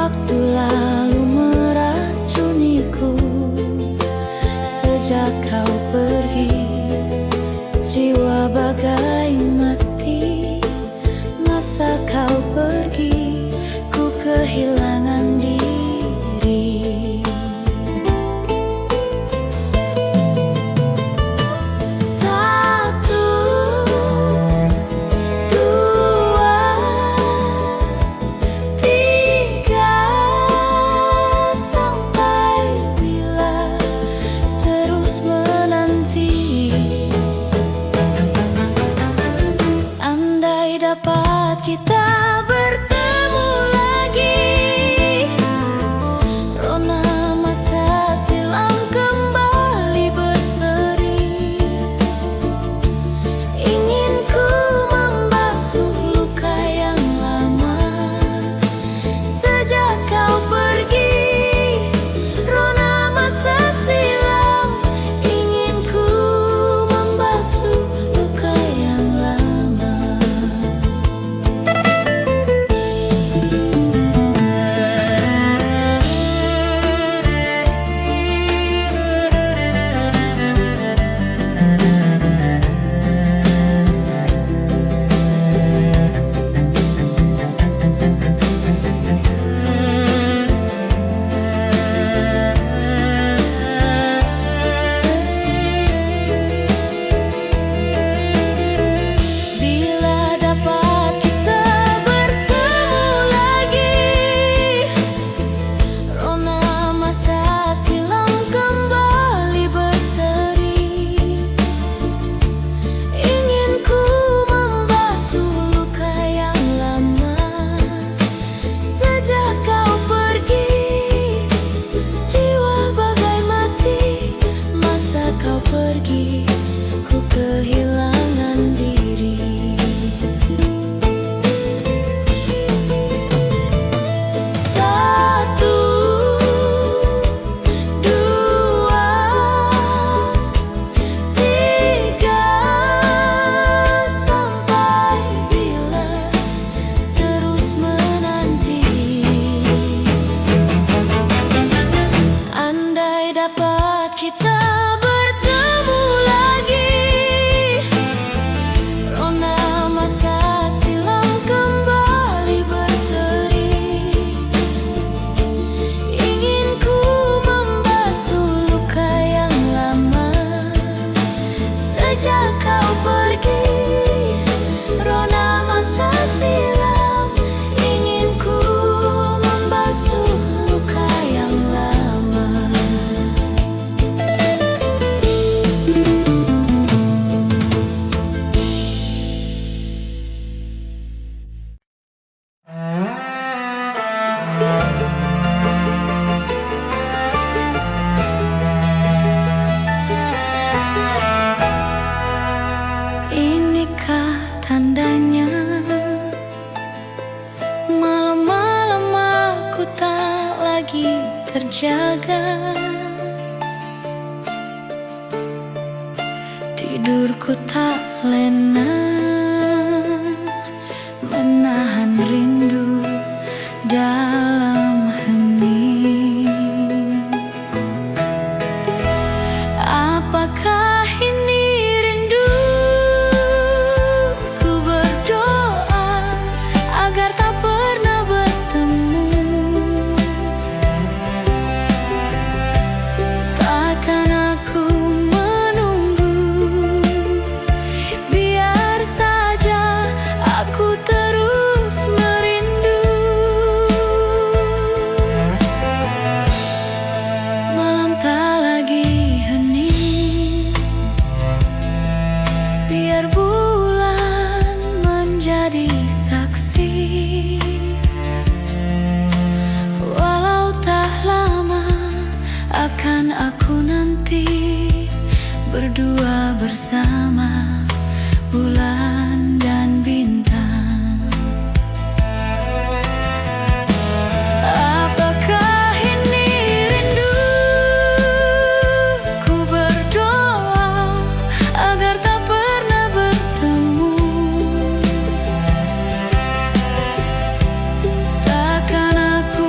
Waktu lalu meracuniku. Sejak kau pergi, jiwa bagai mati. Masa kau pergi, ku kehilangan diri. Satu, dua, tiga, sampai bila terus menanti. Andai dapat kita bertemu lagi, rona masa silam kembali berseri. Ingin ku membasuh luka yang lama. Sejak kau pergi, rona masa silam. Ingin ku membasuh luka yang lama. Bila dapat kita bertemu lagi, rona masa silam kembali berseri. Ingin ku membasuh luka yang lama. Sejak kau pergi, jiwa bagai mati. Masa kau pergi, ku kehilangan diri. Satu, dua, tiga, sampai bila terus menanti. Andai dapat kita bertemu lagi, rona masa silam kembali berseri. Ingin ku membasuh luka yang lama. Sejak kau pergi, rona masa silam. Ingin ku membasuh luka yang lama. Inikah tandanya malam-malam aku tak lagi terjaga? Tidurku tak lena, menahan rindu dalam hening. Apakah ini rindu? Ku berdoa agar tak pernah bertemu. Takkan aku menunggu, biar saja aku terus merindu. Malam tak lagi hening, biar bulan menjadi saksi. Walau tak lama akan aku nanti berdua bersama bulan dan bintang. Apakah ini rindu? Ku berdoa agar tak pernah bertemu. Takkan aku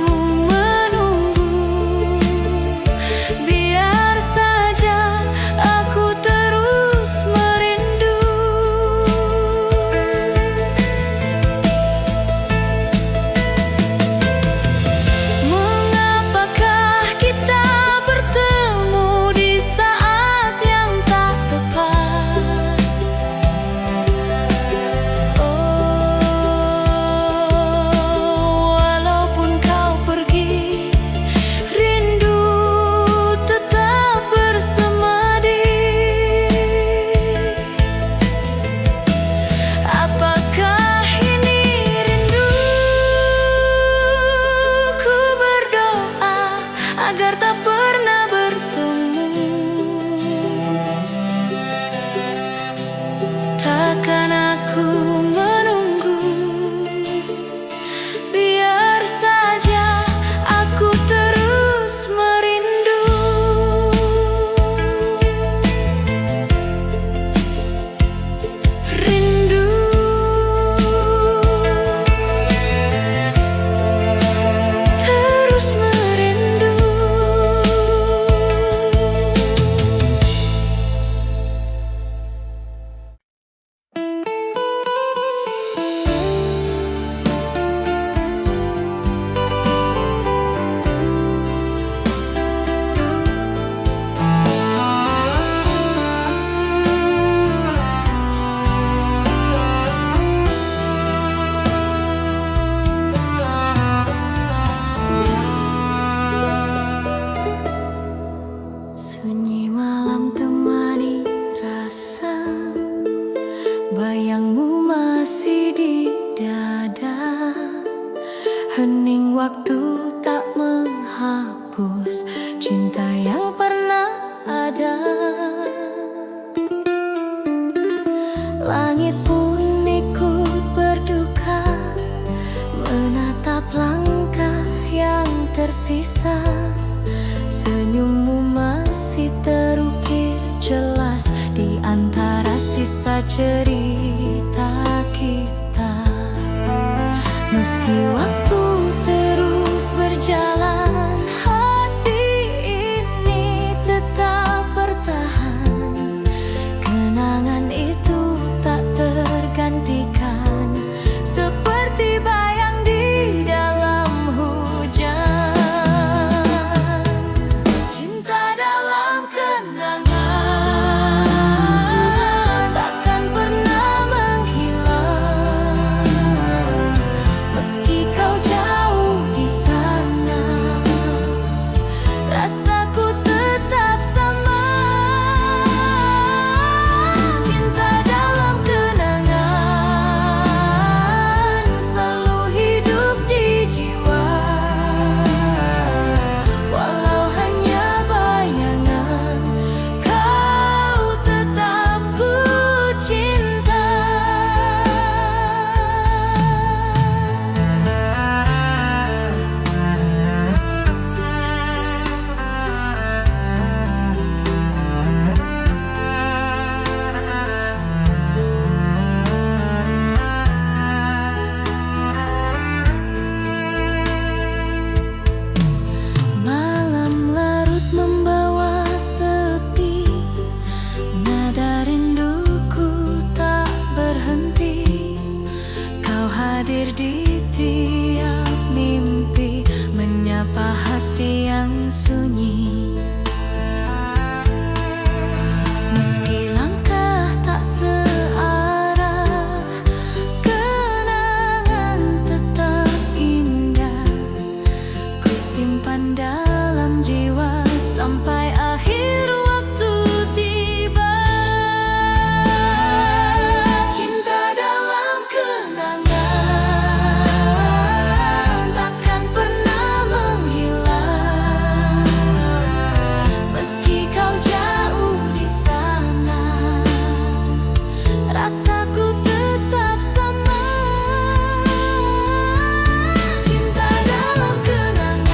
Hening waktu tak menghapus cinta yang pernah ada. Langit pun ikut berduka menatap langkah yang tersisa. Senyummu masih terukir jelas di antara sisa cerita kita. Meski waktu terus berjalan, hati ini tetap bertahan. Kenangan itu tak tergantikan, seperti bayang di dalam hujan. Cinta dalam kenangan takkan pernah menghilang. Meski kau jauh di sana, rasaku tetap sama. Cinta dalam kenangan selalu hidup di jiwa. Walau hanya bayangan, kau tetap ku cinta. Malam larut membawa sepi, nada rinduku tak berhenti. Kau hadir di tiap mimpi, menyapa hati yang sunyi. Meski langkah tak searah, kenangan tetap indah. Ku simpan dalam jiwa sampai akhir waktu tiba. Cinta dalam kenangan takkan pernah menghilang. Meski kau jauh di sana, rasaku tetap sama. Cinta dalam kenangan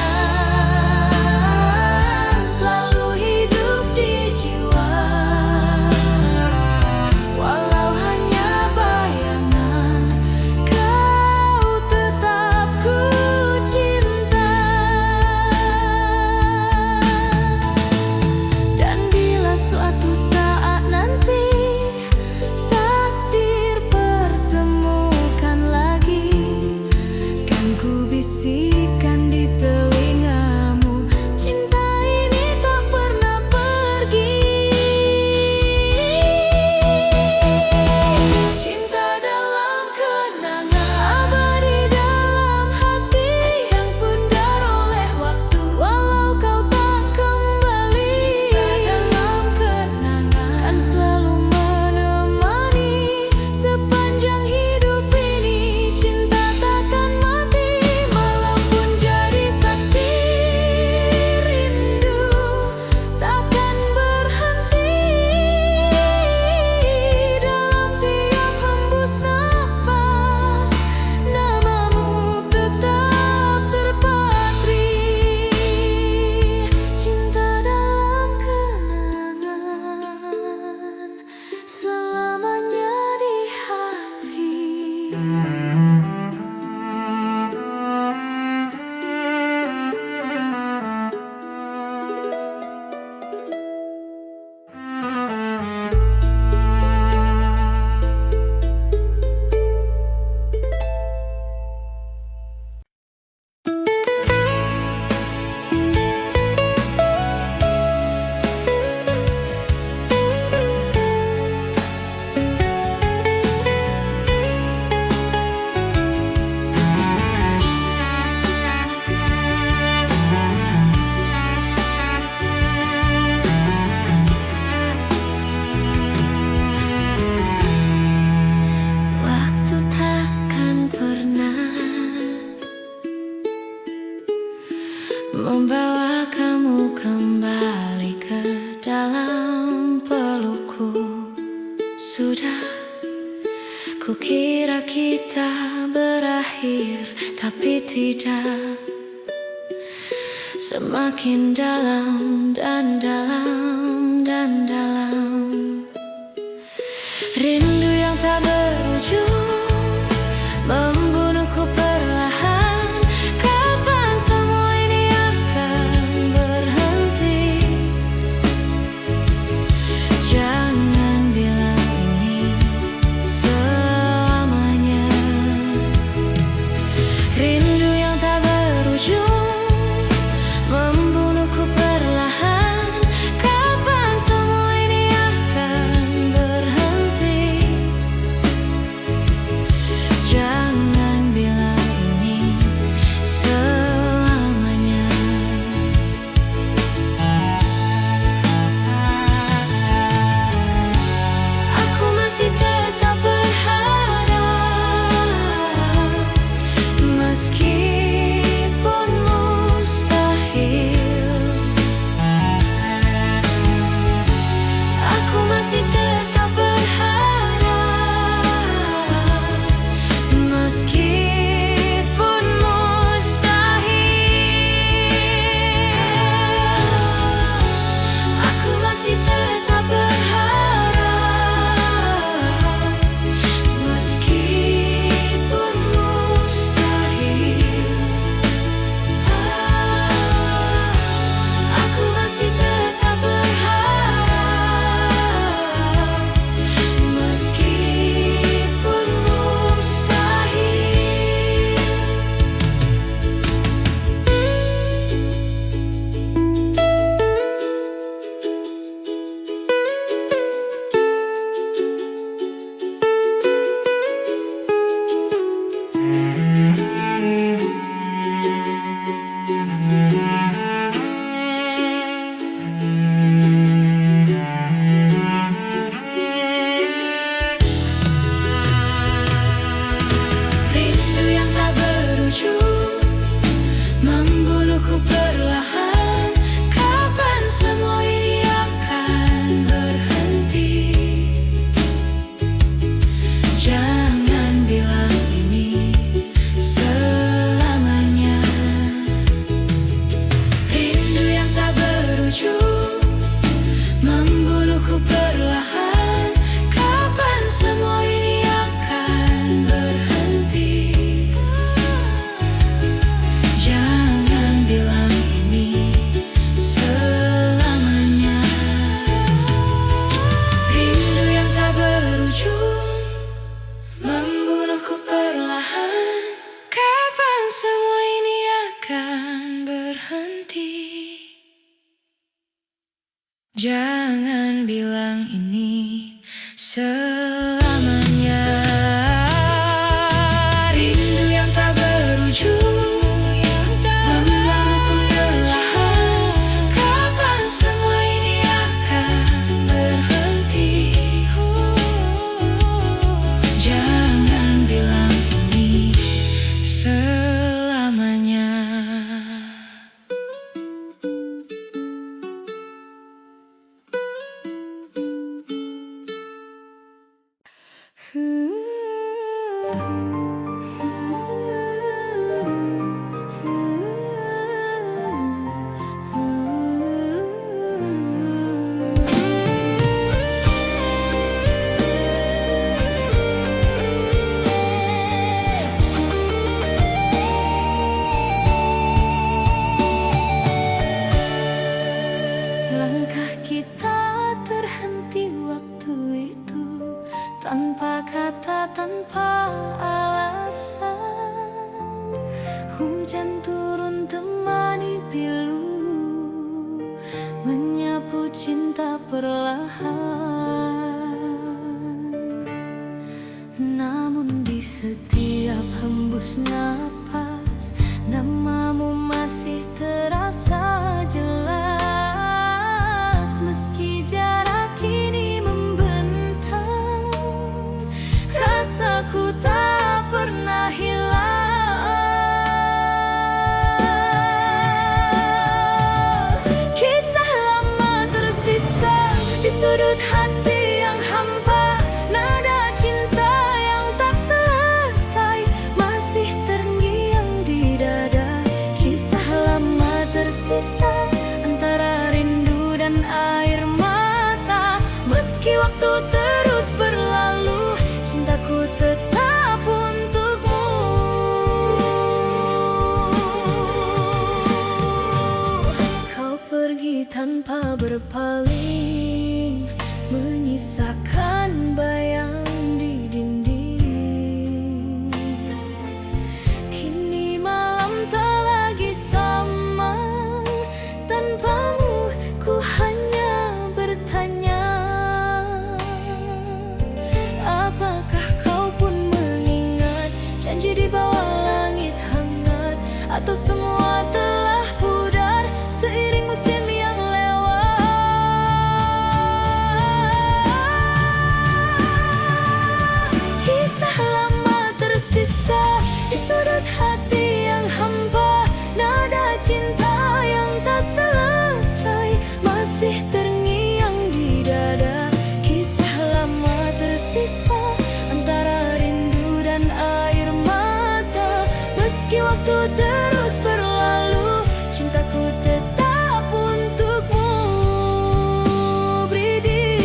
membawa kamu kembali ke dalam pelukku. Sudah kukira kita berakhir, tapi tidak. Semakin dalam dan dalam dan dalam, rindu yang tak berujung membunuhku perlahan. Kapan semua ini akan berhenti? Jangan bilang ini selamanya. Rindu yang tak berujung membunuhku perlahan. Kapan semua ini akan berhenti? Jangan bilang ini selamanya. Aku masih tetap berharap, meskipun mustahil. Aku masih tetap berharap, meskipun mustahil. Aku masih tetap berharap, meskipun mustahil. Aku masih tetap berharap, meskipun mustahil. Rindu yang tak berujung membunuhku perlahan. Kapan semua ini akan berhenti? Jangan bilang ini selamanya. Rindu yang tak berujung membunuhku perlahan. Kapan semua ini akan berhenti? Jangan bilang ini selamanya. Rindu yang tak berujung membunuhku perlahan. Kapan semua ini akan berhenti? Jangan bilang ini selamanya. Rindu yang tak berujung membunuhku perlahan. Kapan semua ini akan berhenti? Jangan bilang ini selamanya. Langkah kita terhenti waktu itu, tanpa kata, tanpa alasan. Hujan turun temani pilu, menyapu cinta perlahan. Namun di setiap hembus napas, namamu masih terasa jelas. Meski jarak kini membentang, rasaku tak pernah hilang. berpaling, menyisakan bayang di dinding. Kini malam tak lagi sama, tanpamu ku hanya bertanya, apakah kau pun mengingat janji di bawah langit hangat, atau semua telah pudar seiring musim yang lewat? Kisah lama tersisa di sudut hati yang hampa, nada cinta yang tak selesai masih terngiang di dada. Kisah lama tersisa antara rindu dan air mata, meski waktu terus berlalu, cintaku tetap untukmu berdiri.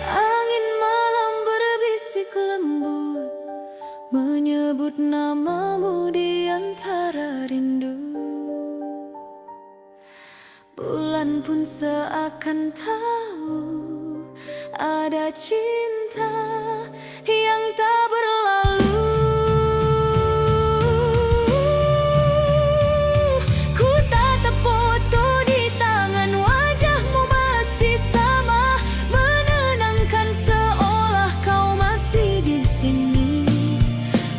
Angin malam berbisik lembut, menyebut namamu di antara rindu. Bulan pun seakan tahu ada cinta yang tak berlalu. Ku tatap foto di tangan, wajahmu masih sama, menenangkan seolah kau masih di sini.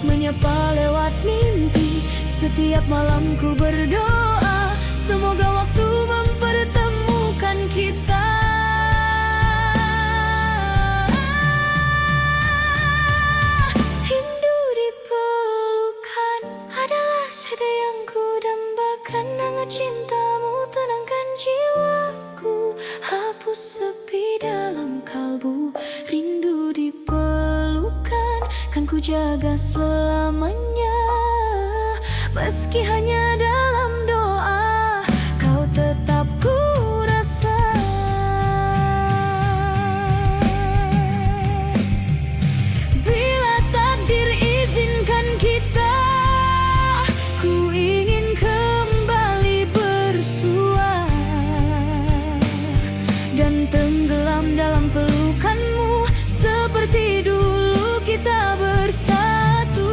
Menyapa lewat mimpi, setiap malam ku berdoa, semoga waktu mempertemukan kita. Rindu dipelukan adalah sada yang ku dambakan, hangat cintamu tenangkan jiwaku, hapus sepi dalam kalbu. Rindu dipelukan kan ku jaga selamanya, meski hanya dalam doa, kau tetap ku rasa. Bila takdir izinkan kita, ku ingin kembali bersua dan tenggelam dalam pelukanmu, seperti dulu kita bersatu.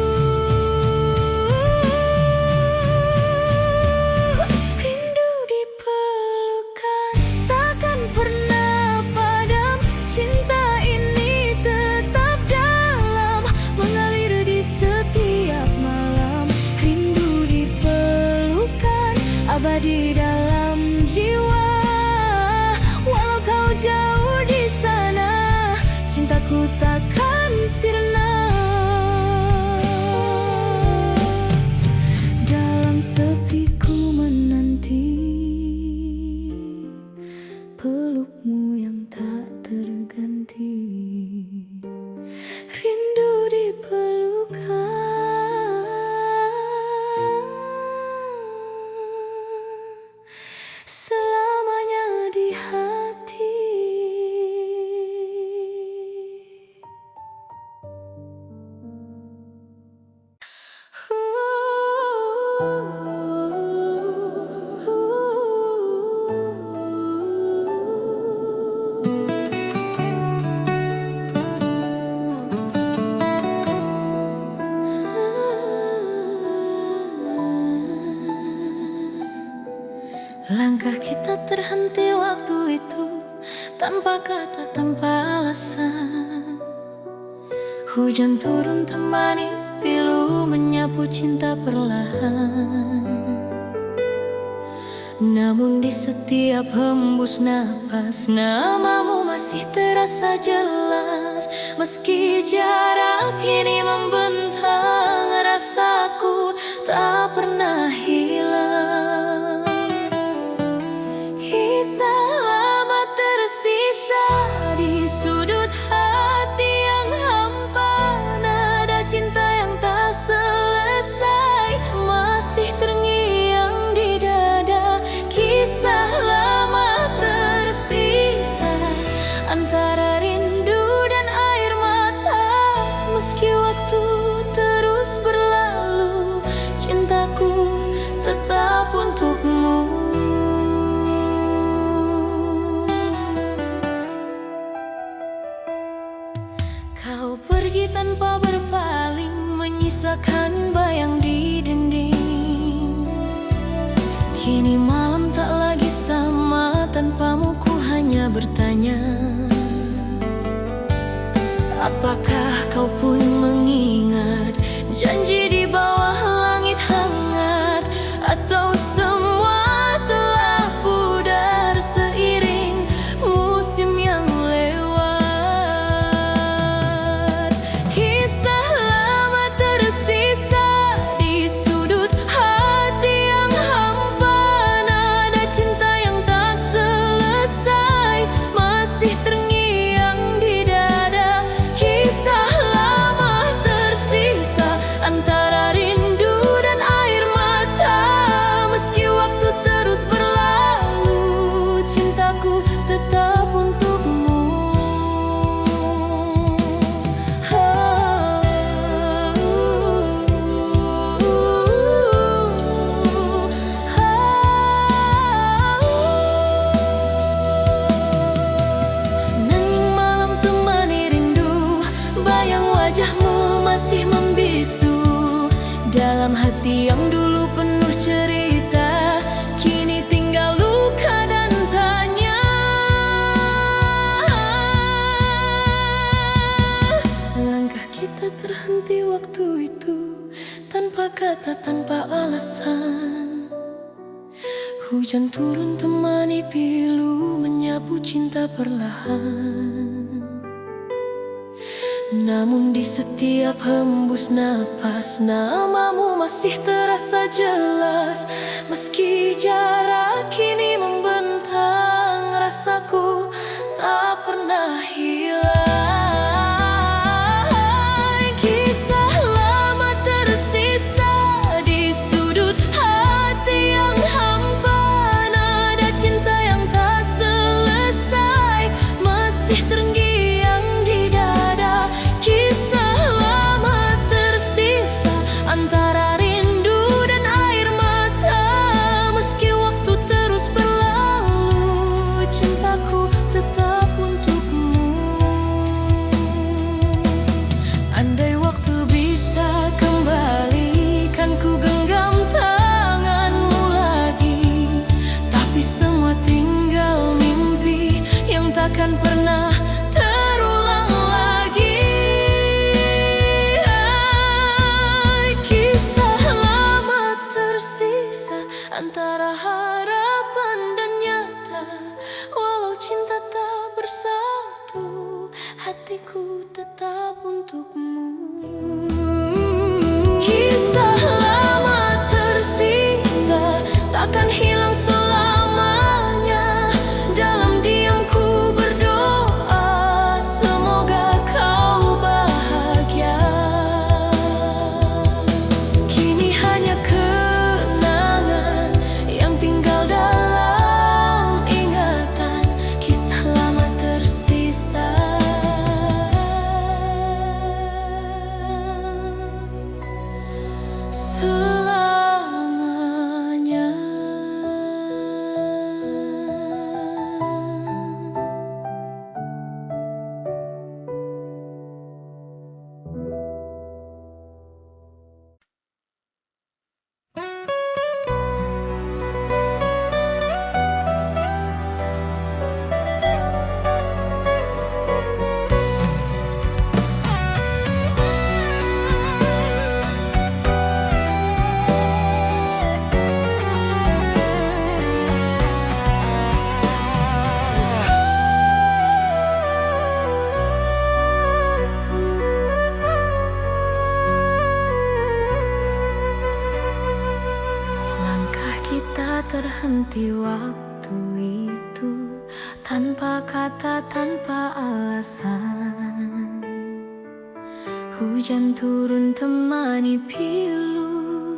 Rindu dipelukan takkan pernah padam, cinta ini tetap dalam, mengalir di setiap malam. Rindu dipelukan abadi dalam jiwa, walau kau jauh di sana, cintaku takkan sirna. Dalam sepi ku menanti pelukmu yang tak terganti. Rindu dipelukan selamanya di hati. Langkah kita terhenti waktu itu, tanpa kata, tanpa alasan. Hujan turun temani pilu, menyapu cinta perlahan. Namun di setiap hembus napas, namamu masih terasa jelas. Meski jarak kini membentang, rasaku tak pernah hilang. Kisah lama tersisa di sudut hati yang hampa, nada cinta yang tak Kau pergi tanpa berpaling, menyisakan bayang di dinding. Kini malam tak lagi sama, tanpamu ku hanya bertanya, apakah kau pun mengingat janji di bawah langit hangat? Atau semua telah pudar seiring musim yang lewat? Kisah lama tersisa di sudut hati yang hampa, nada cinta yang tak selesai masih terngiang di dada. Kisah lama tersisa antara rindu dan air mata. Meski waktu terus berlalu, cintaku tetap untukmu. Nanging malam temani rindu, bayang wajahmu masih membisu. Dalam hati yang dulu penuh cerita, kini tinggal luka dan tanya. Langkah kita terhenti waktu itu, tanpa kata, tanpa alasan. Hujan turun temani pilu, menyapu cinta perlahan. Namun di setiap hembus napas, namamu masih terasa jelas. Meski jarak kini membentang, rasaku tak pernah hilang. Kisah lama tersisa di sudut hati yang hampa, nada cinta yang tak selesai masih terngiang di dada. Kisah lama tersisa antara rindu dan air mata. Meski waktu terus berlalu, cintaku tetap untukmu. Andai waktu bisa kembali, kan ku genggam tanganmu lagi. Tapi semua tinggal mimpi yang takkan pernah terulang lagi. Kisah lama tersisa antara harapan dan nyata. Walau cinta tak bersatu, hatiku tetap untukmu. Kisah lama tersisa takkan hilang selamanya. Dalam diamku berdoa, semoga kau bahagia. Kini hanya kenangan yang tinggal dalam ingatan. Kisah lama tersisa selamanya. Langkah kita terhenti waktu itu, tanpa kata, tanpa alasan. Hujan turun temani pilu,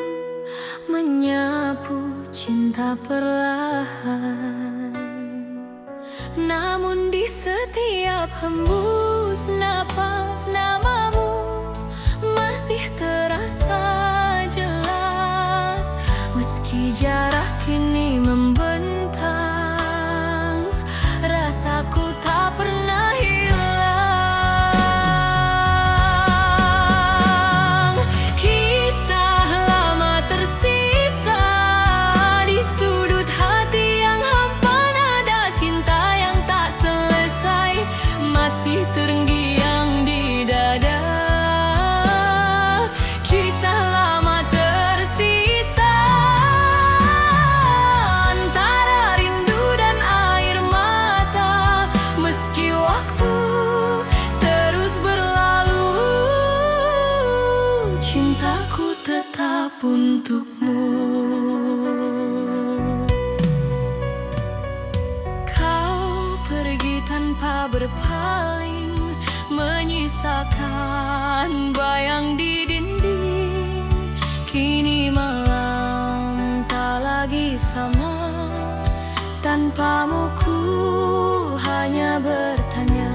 menyapu cinta perlahan. Namun di setiap hembus napas, namamu masih terasa jelas. Meski jarak kini membentang, rasaku tak pernah hilang. bagaikan bayang di dinding. Kini malam tak lagi sama, tanpamu ku hanya bertanya,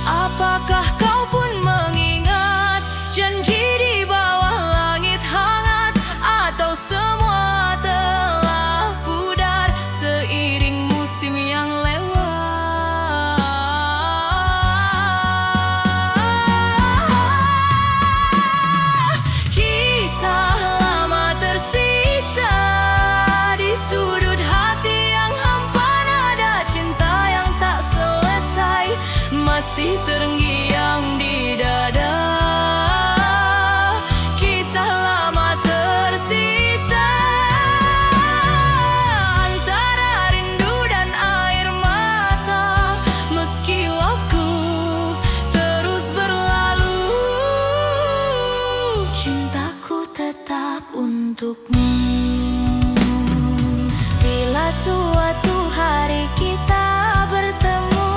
apakah kau pun mengingat janji di bawah langit hangat, atau semua telah pudar seiring musim yang lewat? Kisah lama tersisa di sudut hati yang hampa, nada cinta yang tak selesai masih terngiang di dada. Kisah lama tersisa antara rindu dan air mata, meski waktu terus berlalu, cintaku tetap untukmu. Bila suatu hari kita bertemu,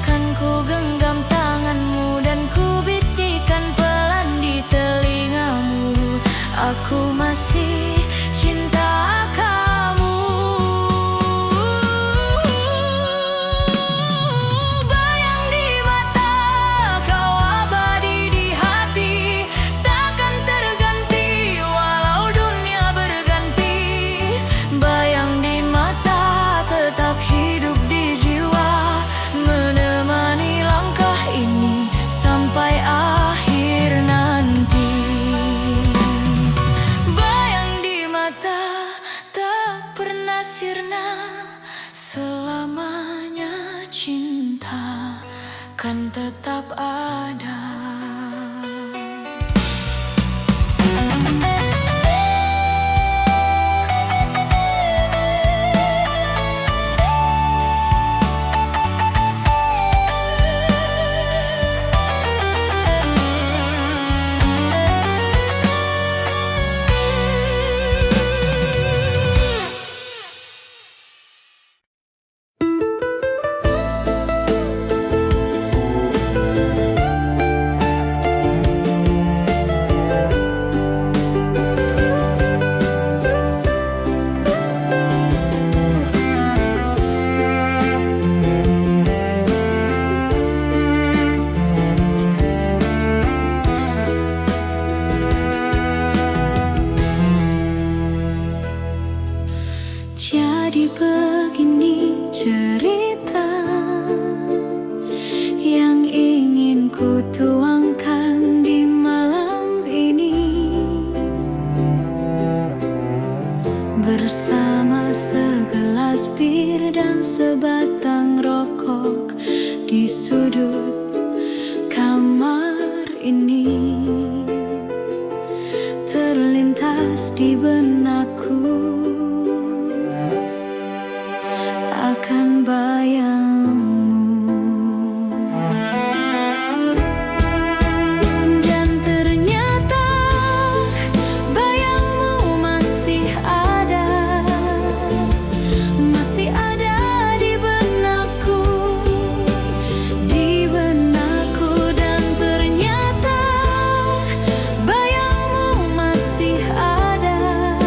kan ku genggam tanganmu dan ku bisikan pelan di telingamu, aku masih cinta kamu. Bayang di mata, kau abadi di hati, takkan terganti walau dunia berganti. Bayang di mata tetap hidup di jiwa, menemani langkah ini sampai akhir nanti. Bayang di mata tak pernah sirna, selamanya cinta kan tetap ada. Jadi begini cerita yang ingin ku tuangkan di malam ini, bersama segelas bir dan sebatang rokok di sudut kamar ini. Terlintas di benakku akan bayangmu, dan ternyata bayangmu masih ada di benakku, dan ternyata bayangmu masih ada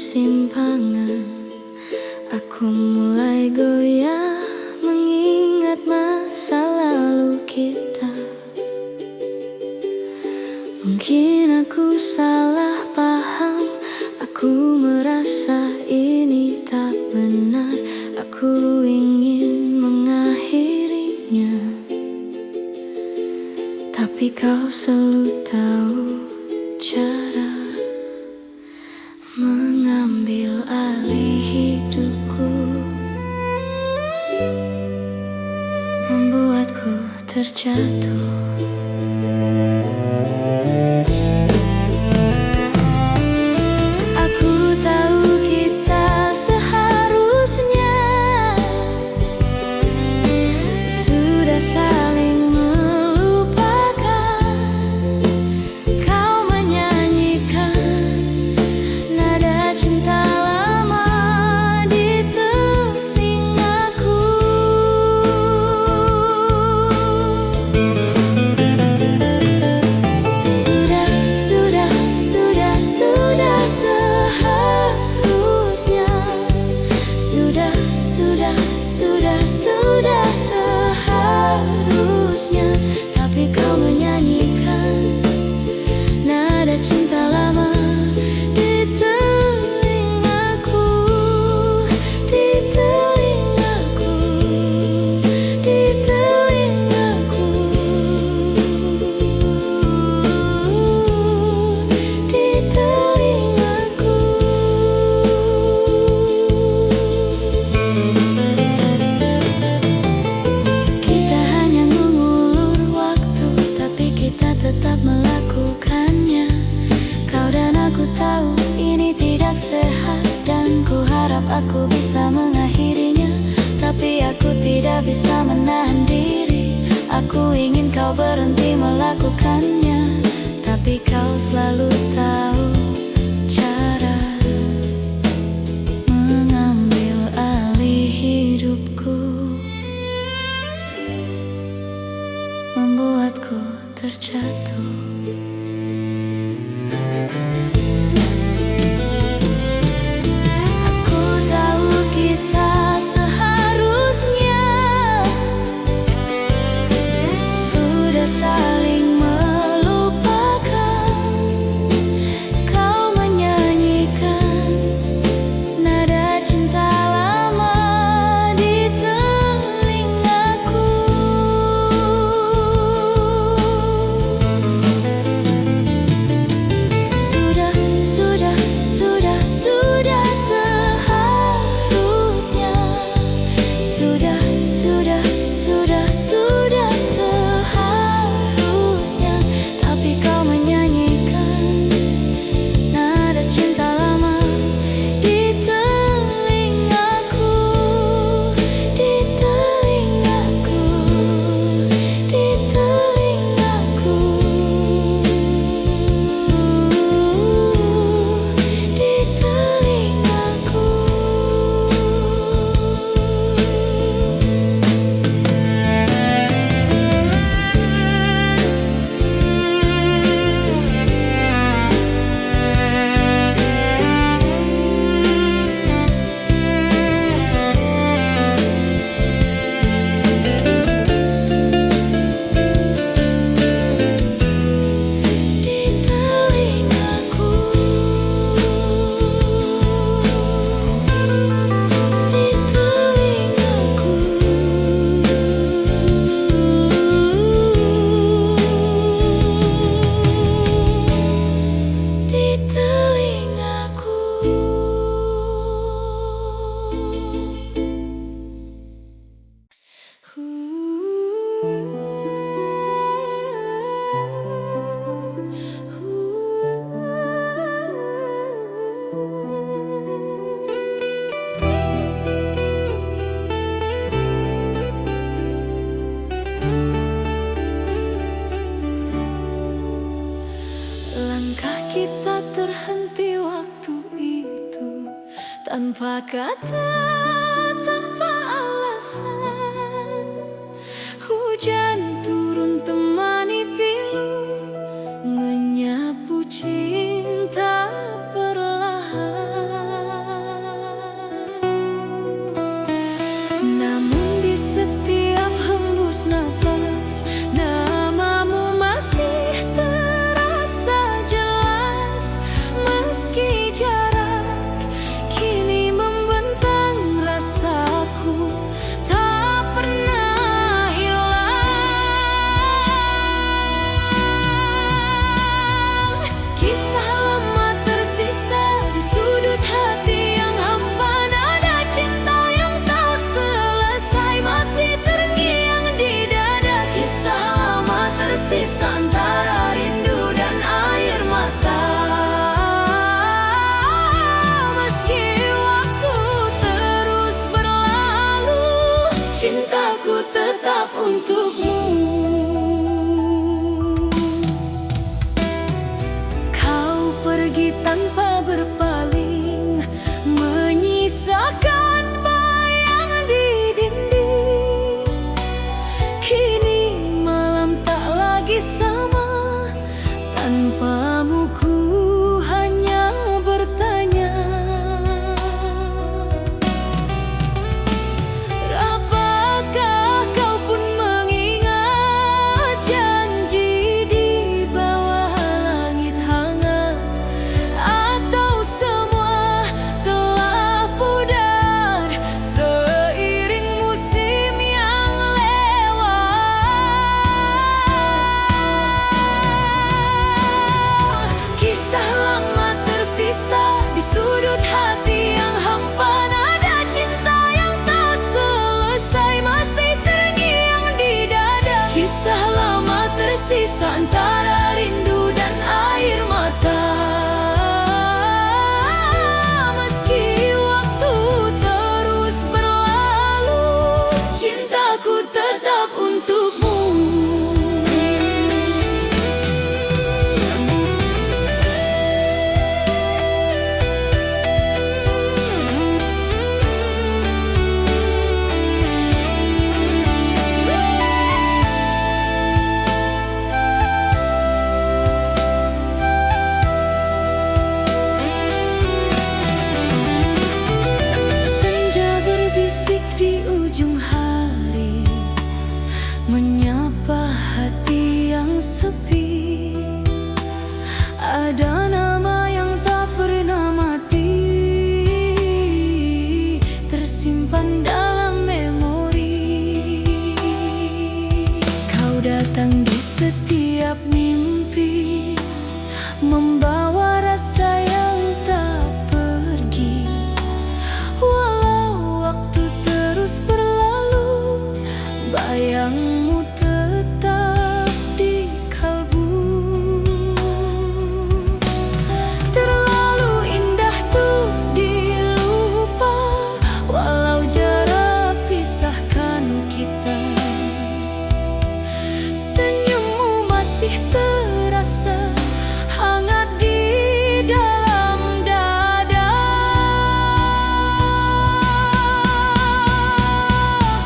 persimpangan, aku mulai goyah mengingat masa lalu kita. Mungkin aku salah paham, aku merasa ini tak benar. Aku ingin mengakhirinya, tapi kau selalu tahu cara mengambil alih hidupku, membuatku terjatuh. Aku tahu kita seharusnya sudah saling melupakan. Kau menyanyikan nada cinta lama di telingaku. Sudah seharusnya, tapi kau menyanyikan nada cinta lama di telingaku, di telingaku, di telingaku, di telingaku. Tetap melakukannya. Kau dan aku tahu ini tidak sehat, dan ku harap aku bisa mengakhirinya. Tapi aku tidak bisa menahan diri. Aku ingin kau berhenti melakukannya, tapi kau selalu tahu cara mengambil alih hidupku, membuatku terjatuh. Aku tahu kita seharusnya sudah saling melupakan. Kau menyanyikan nada cinta lama di telingaku. Sudah seharusnya, tapi kau menyanyikan nada cinta lama di telingaku, di telingaku, di telingaku, di telingaku. Langkah kita terhenti waktu itu, tanpa kata, tanpa alasan. Hujan turun temani pilu, menyapu cinta perlahan. berdiri tanpa berpaling, menyisakan bayang di dinding. Kini malam tak lagi sama, tanpamu ku hanya bertanya. Apakah kau pun mengingat janji di bawah langit hangat? Atau semua telah pudar seiring musim yang lewat? Kisah lama tersisa di sudut hati yang hampa, nada cinta yang tak selesai masih terngiang di dada. Kisah lama tersisa antara rindu dan air mata. Meski waktu terus berlalu, cintaku tetap untukmu. Senja berbisik di ujung hari, menyapa hati yang sepi. Ada nama yang tak pernah mati, tersimpan dalam memori. Kau datang di setiap mimpi, membawa rasa yang tak pergi. Walau waktu terus berlalu, bayangmu tetap di kalbu. Terlalu indah tuh dilupa, walau jarak pisahkan kita. Senyummu masih terasa hangat di dalam dada.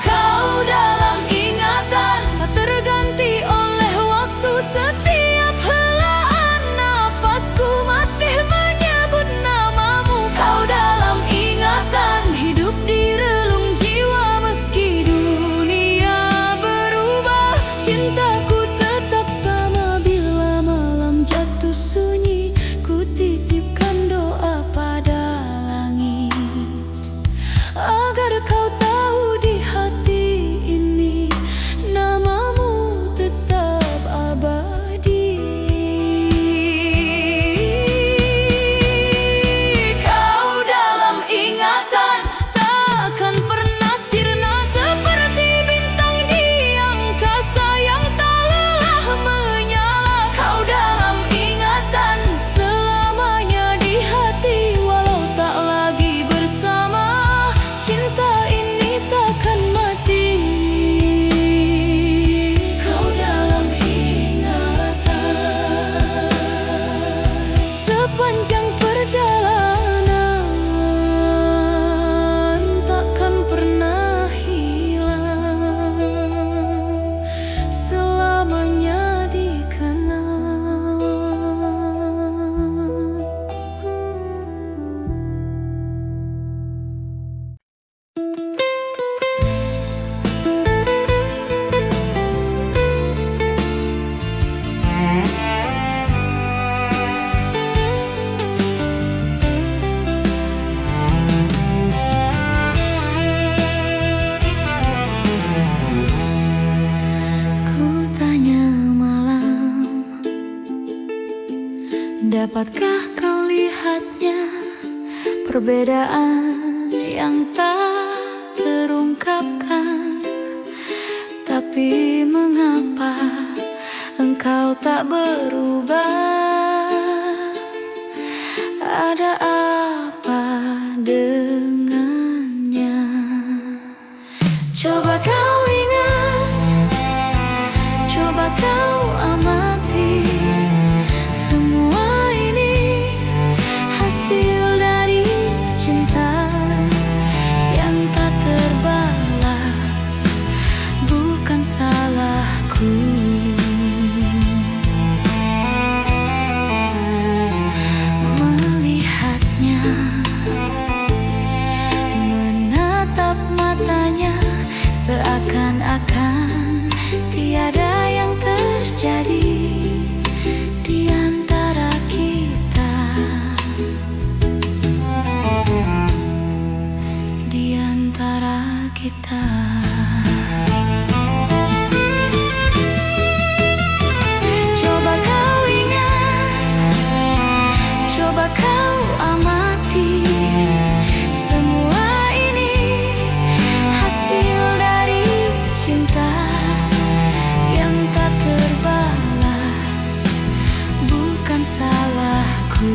Kau dalam ingatan, tak terganti oleh waktu. Setiap helaan nafasku masih menyebut namamu. Kau dalam ingatan, hidup di relung jiwa. Meski dunia berubah, cintaku tetap sama. Bila malam jatuh sunyi, ku titipkan doa pada langit, agar kau tahu di hati ini namamu tetap abadi. Kau dalam ingatan, takkan pernah sirna. Seperti bintang di angkasa yang tak lelah menyala. Kau dalam ingatan, selamanya di hati. Walau tak lagi bersama, cinta ini takkan mati. Kau dalam ingatan, sepanjang perjalanan takkan pernah hilang, selamanya dikenang. Ku tanya malam, dapatkah kau lihatnya? Perbedaan yang tak terungkapkan. Tapi mengapa engkau tak berubah? Ada apa dengannya? Coba kau ingat, coba kau amati. Semua ini seakan tiada yang terjadi di antara kita, di antara kita. Coba kau ingat, coba kau amati, semua ini hasil dari cinta yang tak terbalas, bukan salahku.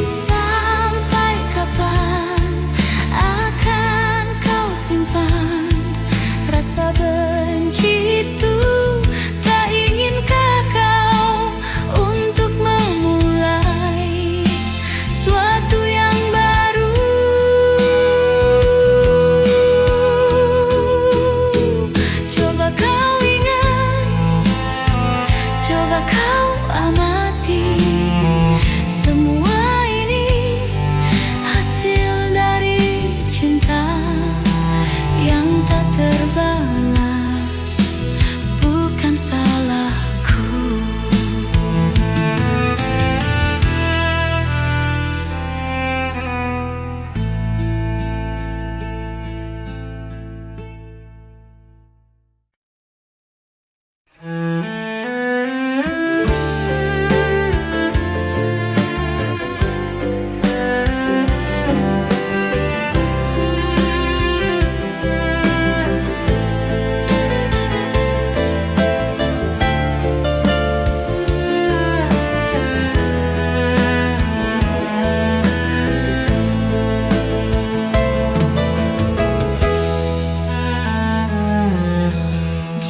Sampai kapan akan kau simpan rasa benci itu? Tak inginkah kau untuk memulai suatu yang baru? Coba kau ingat, coba kau amati, semua ini hasil dari cinta yang tak terbalas, bukan salahku.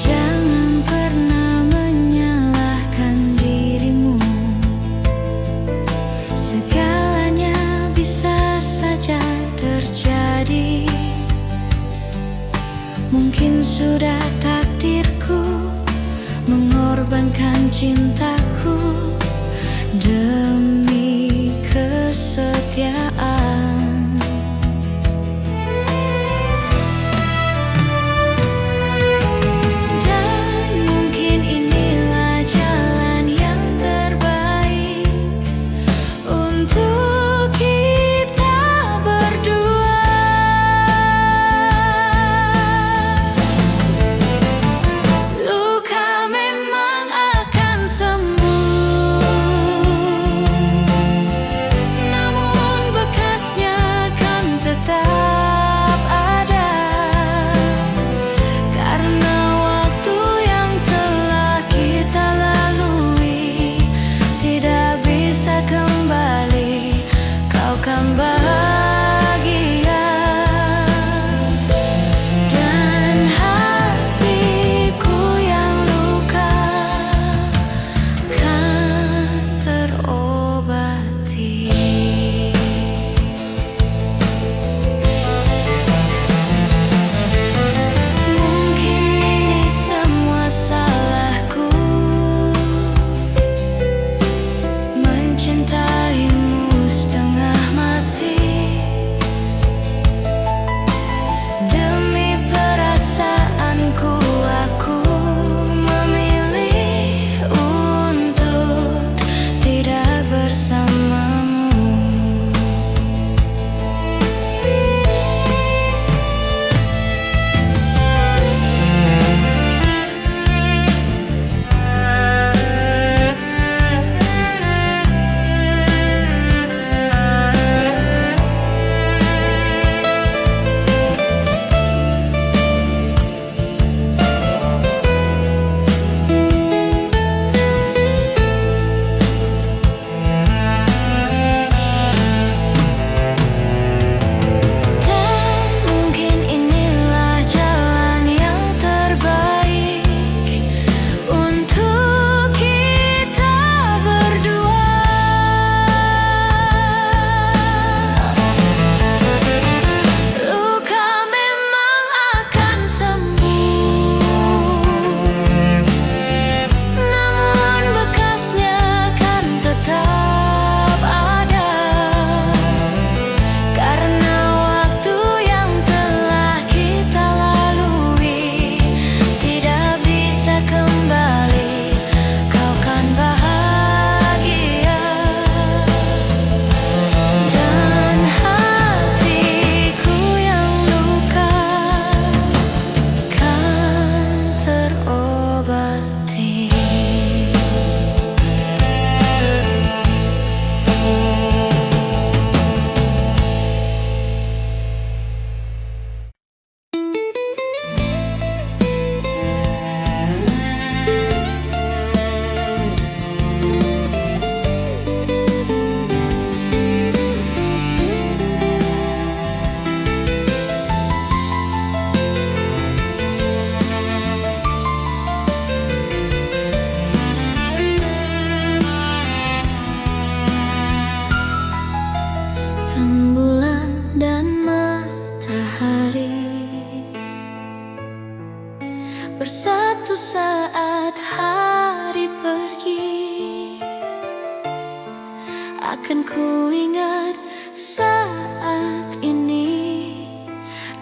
Jangan pernah menyalahkan dirimu, segalanya bisa saja terjadi. Mungkin sudah takdirku mengorbankan cintaku demi kesetiaan. Dan mungkin inilah jalan yang terbaik untuk kita berdua. Luka memang akan sembuh, namun bekasnya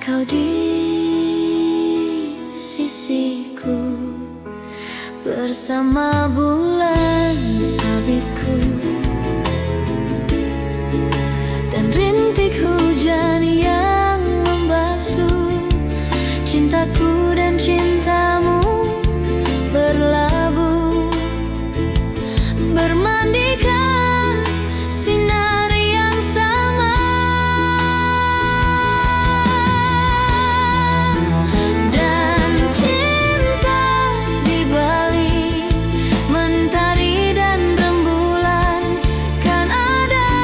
kau di sisiku bersama bulan sabitku dan rintik hujan yang membasuh cintaku dan cintamu berlabuh, bermandikan sinar yang sama. Dan cinta di balik mentari dan rembulan kan ada,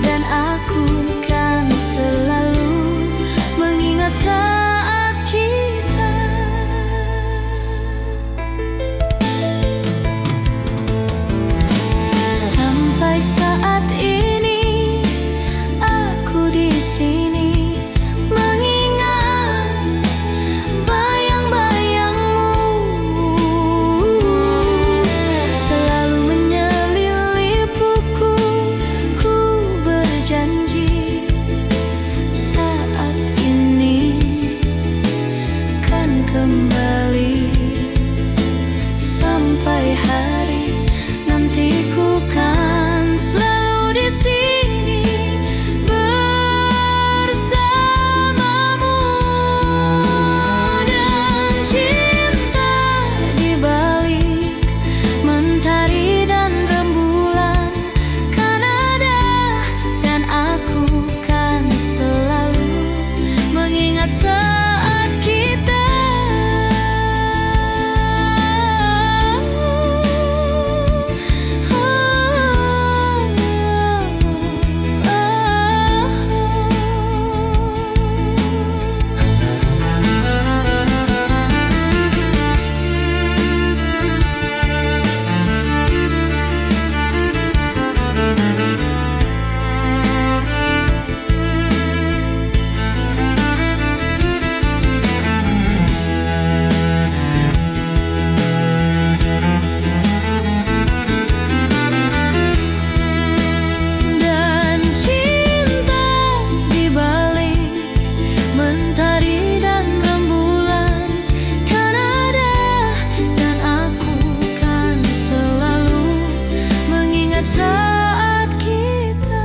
dan aku kan selalu mengingat saat kita. Sampai saat ini aku di sini mengingat bayang-bayangmu, selalu menyelipuku. Ku berjanji saat ini kan kembali. Sampai hari nanti ku kan selalu di sini bersamamu. Dan cinta di balik mentari dan rembulan kan ada, dan aku kan selalu mengingat saat kita. Dan cinta di balik mentari dan rembulan kan ada, dan aku kan selalu mengingat saat kita.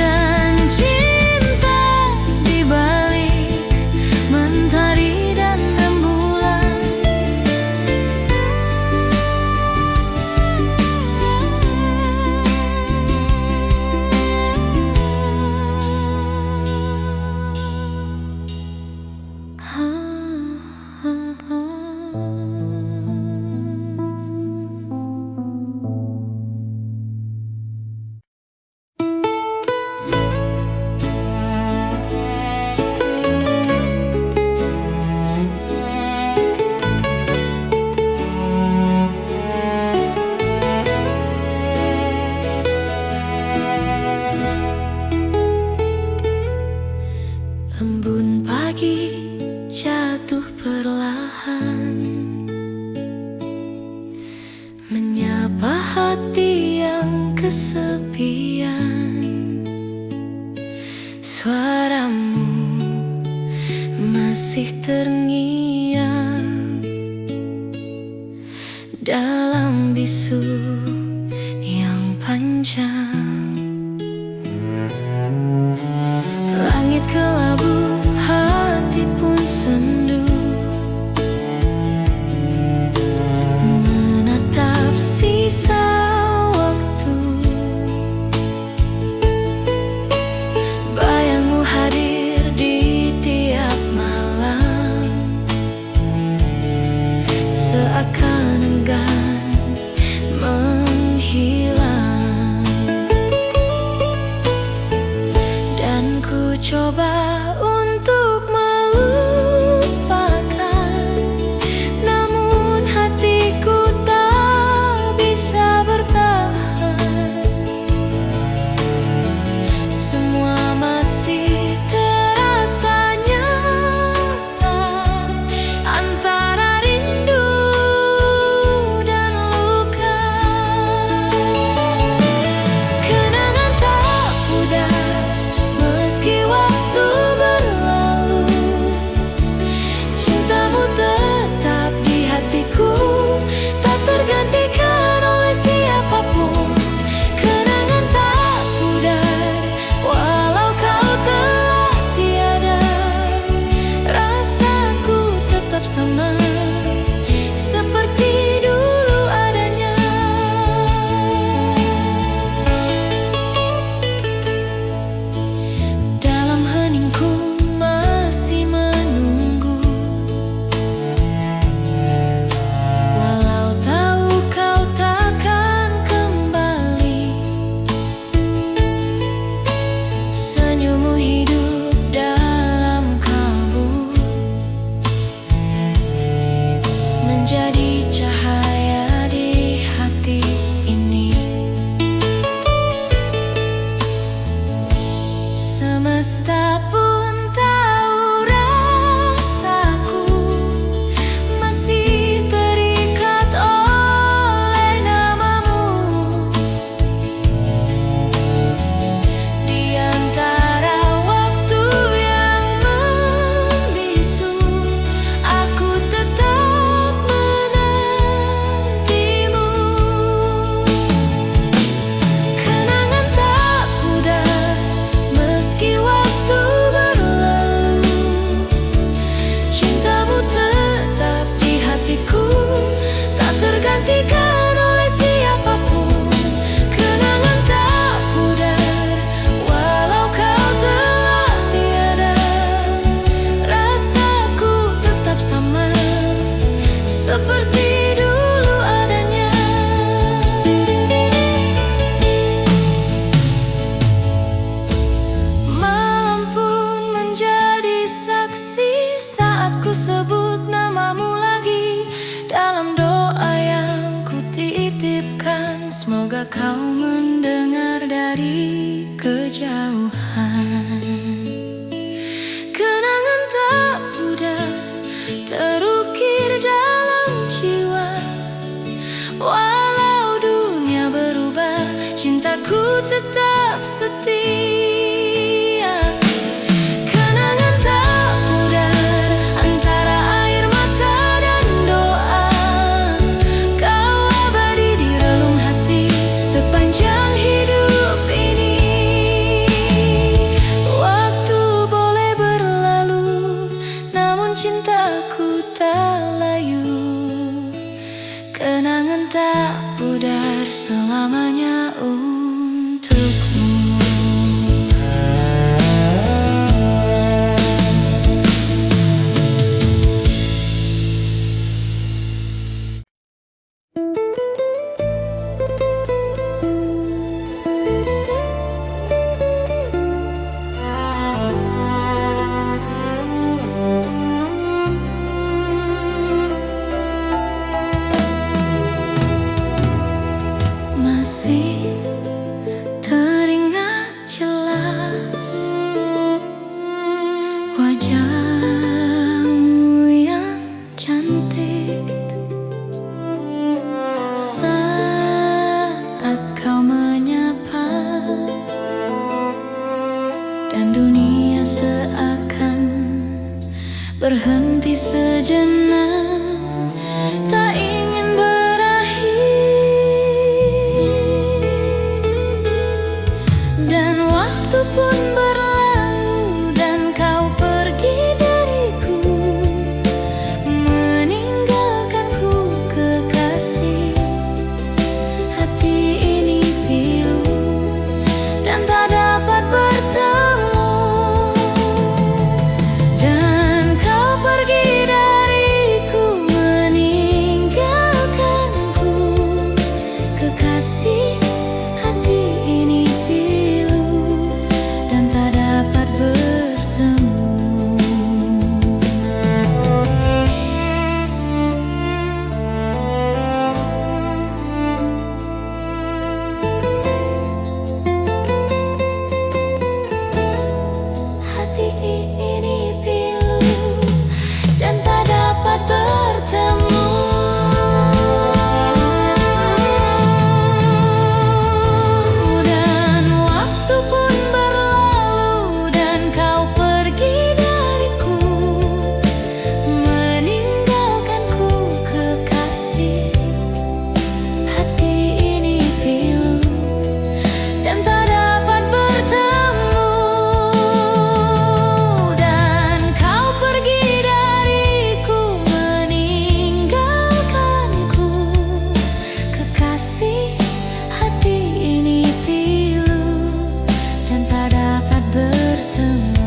Dan cinta di balik mentari dan rembulan embun pagi jatuh perlahan, menyapa hati yang kesepian. Suaramu masih terngiang dalam bisu yang panjang. Langit kelabu, hati pun sendu, menatap sisa waktu. Bayangmu hadir di tiap malam, seakan enggan menghilang. Semoga kau mendengar dari kejauhan. Kenangan tak pudar terukir dalam jiwa. Walau dunia berubah, cintaku tetap setia. Kenangan tak pudar antara air mata dan doa. Kau abadi di relung hati sepanjang hidup ini. Waktu boleh berlalu, namun cintaku tak layu. Kenangan tak pudar selamanya untukmu. Masih teringat jelas wajahmu yang cantik saat kau menyapa, dan dunia seakan berhenti sejenak, tak ingin dan waktu pun berlalu dan kau pergi dariku, meninggalkanku kekasih. Hati ini pilu dan tak dapat bertemu. Dan kau pergi dariku, meninggalkanku kekasih. Hati ini dapat bertemu. Hati ini pilu dan tak dapat bertemu. Dan waktu pun berlalu dan kau pergi dariku, meninggalkanku kekasih. Hati ini pilu dan tak dapat bertemu. Dan kau pergi dariku, meninggalkanku kekasih. Hati ini pilu dan tak dapat bertemu.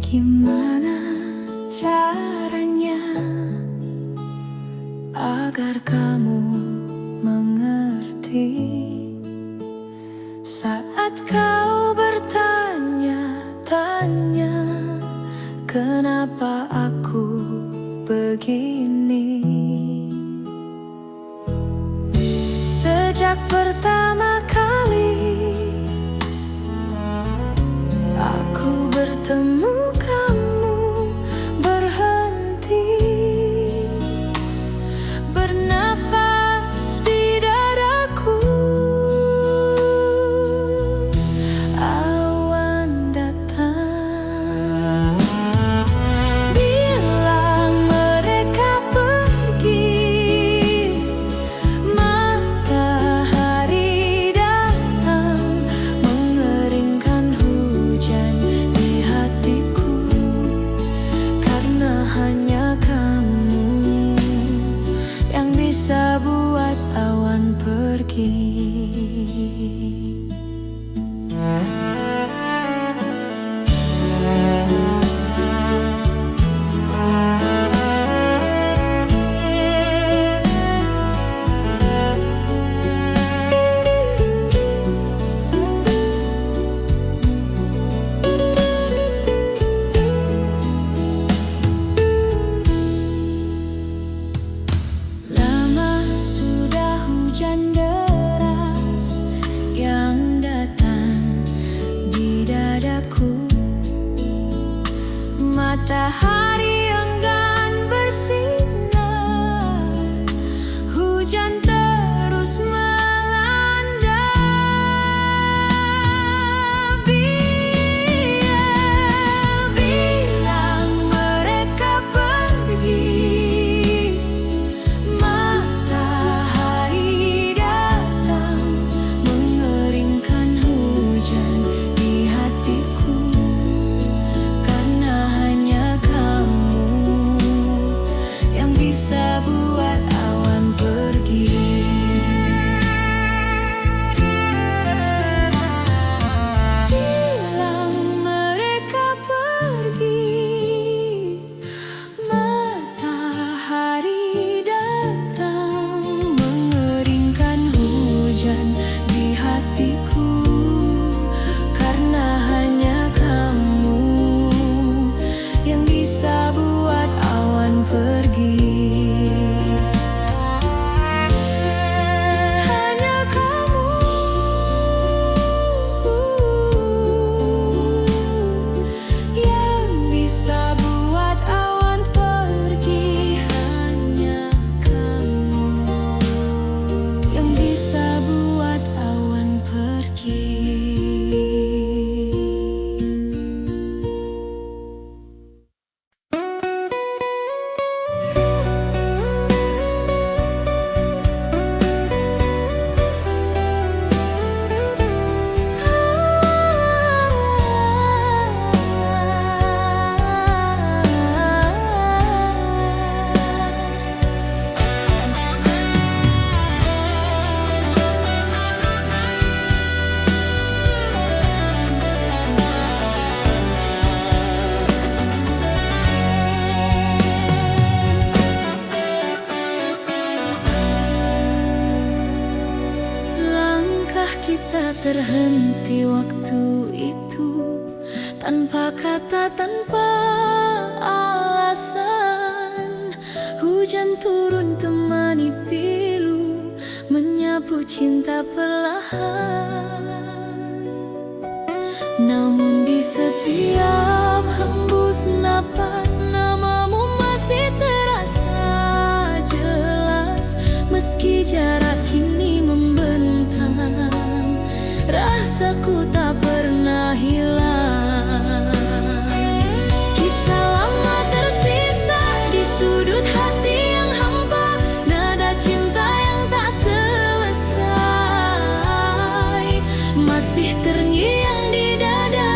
Gimana caranya agar kamu mengerti saat kau bertanya-tanya kenapa aku begini? Sejak pertama kali aku bertemu kamu, berhenti bernafas di dadaku. Awan Matahari enggan bersinar, hujan terus melanda. Bilang mereka pergi, matahari datang mengeringkan hujan di hatiku, karena hanya kamu yang bisa buat awan pergi. Bilang mereka pergi, matahari datang mengeringkan hujan di hatiku, karena hanya kamu yang bisa buat awan pergi. Hanya kamu yang bisa buat awan pergi. Hanya kamu yang bisa buat awan pergi. Langkah kita terhenti waktu itu, tanpa kata, tanpa alasan. Hujan turun temani pilu, menyapu cinta perlahan. Namun di setiap hembus napas, namamu masih terasa jelas. Meski jarak kini membentang, rasaku tak pernah hilang. Kisah lama tersisa di sudut hati yang hampa, nada cinta yang tak selesai masih terngiang di dada.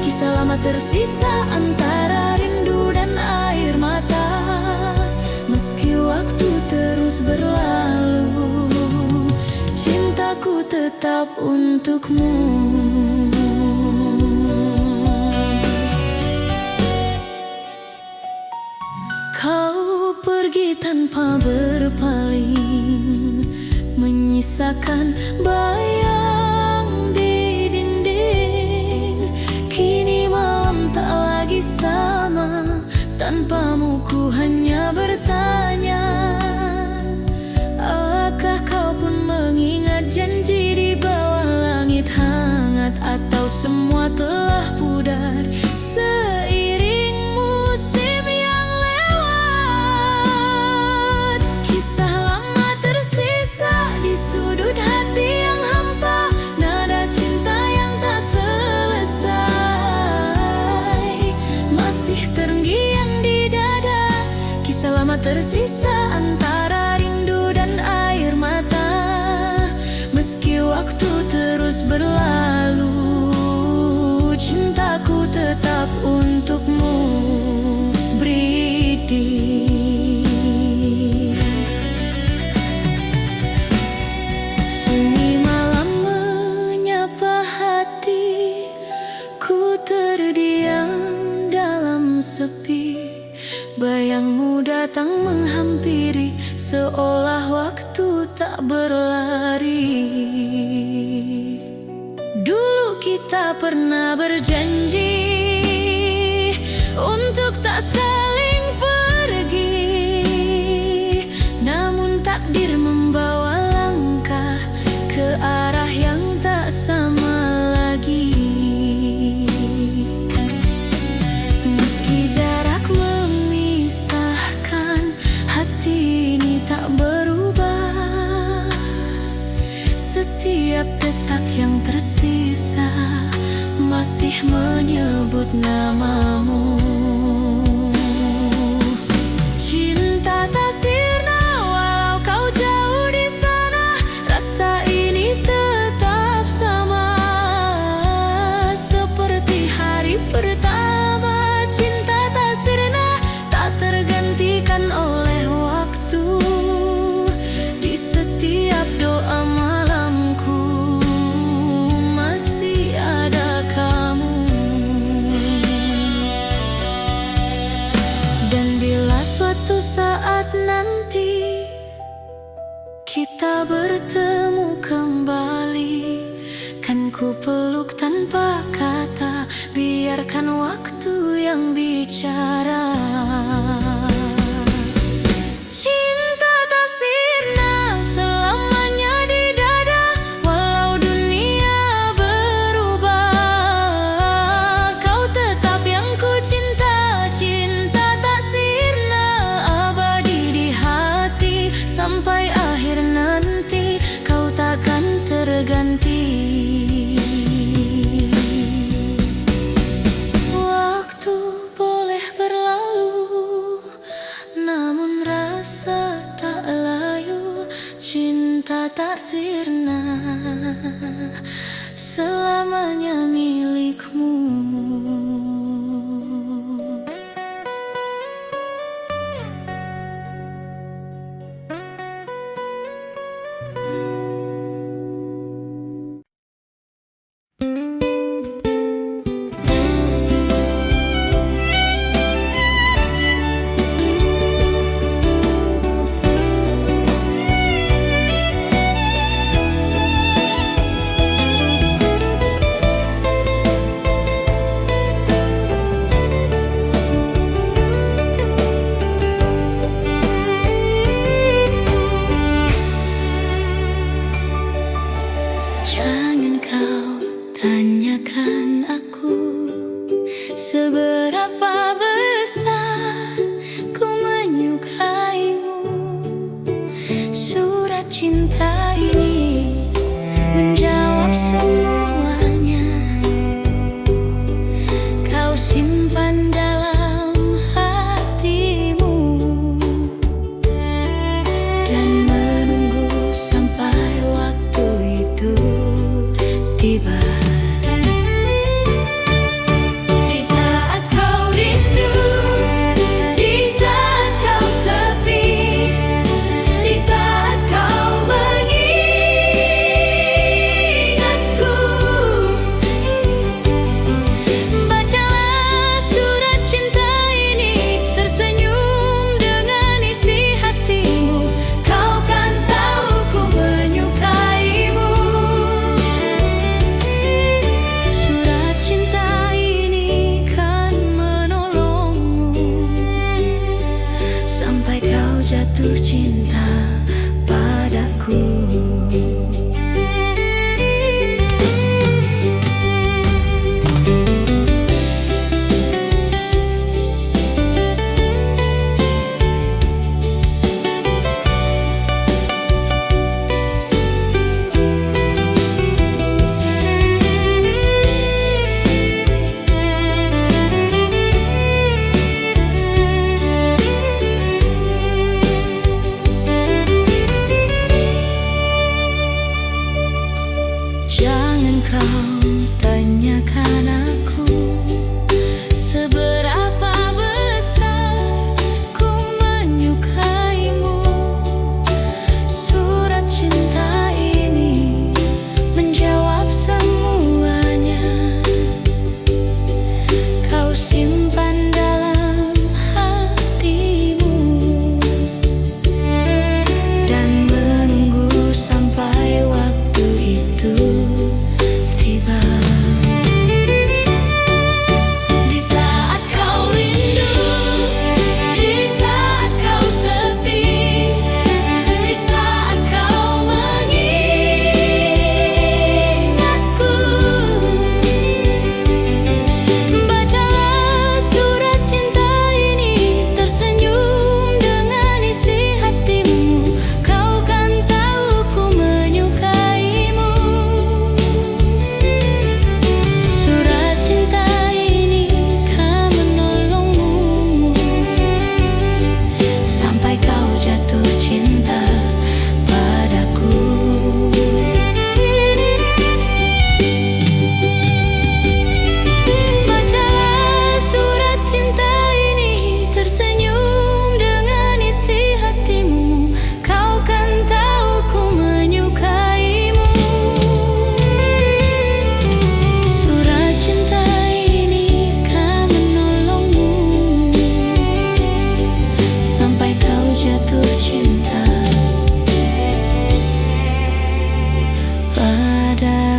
Kisah lama tersisa antara rindu dan air mata. Meski waktu terus berlalu, cintaku tetap untukmu. Kau pergi tanpa berpaling, menyisakan bayang di dinding. Kini malam tak lagi sama, tanpamu ku hanya bertanya. Apakah kau pun mengingat janji di bawah langit hangat, atau semua telah pudar seiring musim yang lewat? Kisah lama tersisa di sudut hati yang hampa, nada cinta yang tak selesai masih terngiang di dada. Kisah lama tersisa antara rindu dan air mata. Meski waktu terus berlalu, cintaku tetap untukmu. Bridi. Sunyi malam menyapa hati, ku terdiam dalam sepi. Bayangmu datang menghampiri, seolah waktu tak berlari. Dulu kita pernah berjanji untuk tak saling pergi, namun takdir membawa langkah ke arah yang tak sama lagi. Meski jarak namamu. Cinta tak sirna walau kau jauh di sana, rasa ini tetap sama seperti hari pertama. Cinta tak sirna, tak tergantikan oleh waktu. Di setiap doa malamku masih ada kamu. Dan bila suatu saat nanti kita bertemu kembali, kan ku peluk tanpa kata, biarkan waktu yang bicara. Cinta tak sirna selamanya di dada, walau dunia berubah, kau tetap yang ku cinta. Cinta tak sirna abadi di hati, sampai akhir nanti kau takkan terganti. Waktu boleh berlalu, namun rasa tak layu. Cinta tak sirna selamanya milikmu. Jangan kau tanyakan aku seberapa besar ku menyukaimu. Surat cinta ini menjawab semuanya. Kau simpan dalam hatimu dan menunggu sampai waktu itu tiba. Di saat kau rindu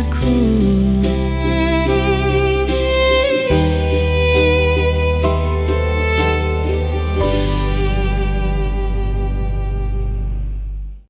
aku.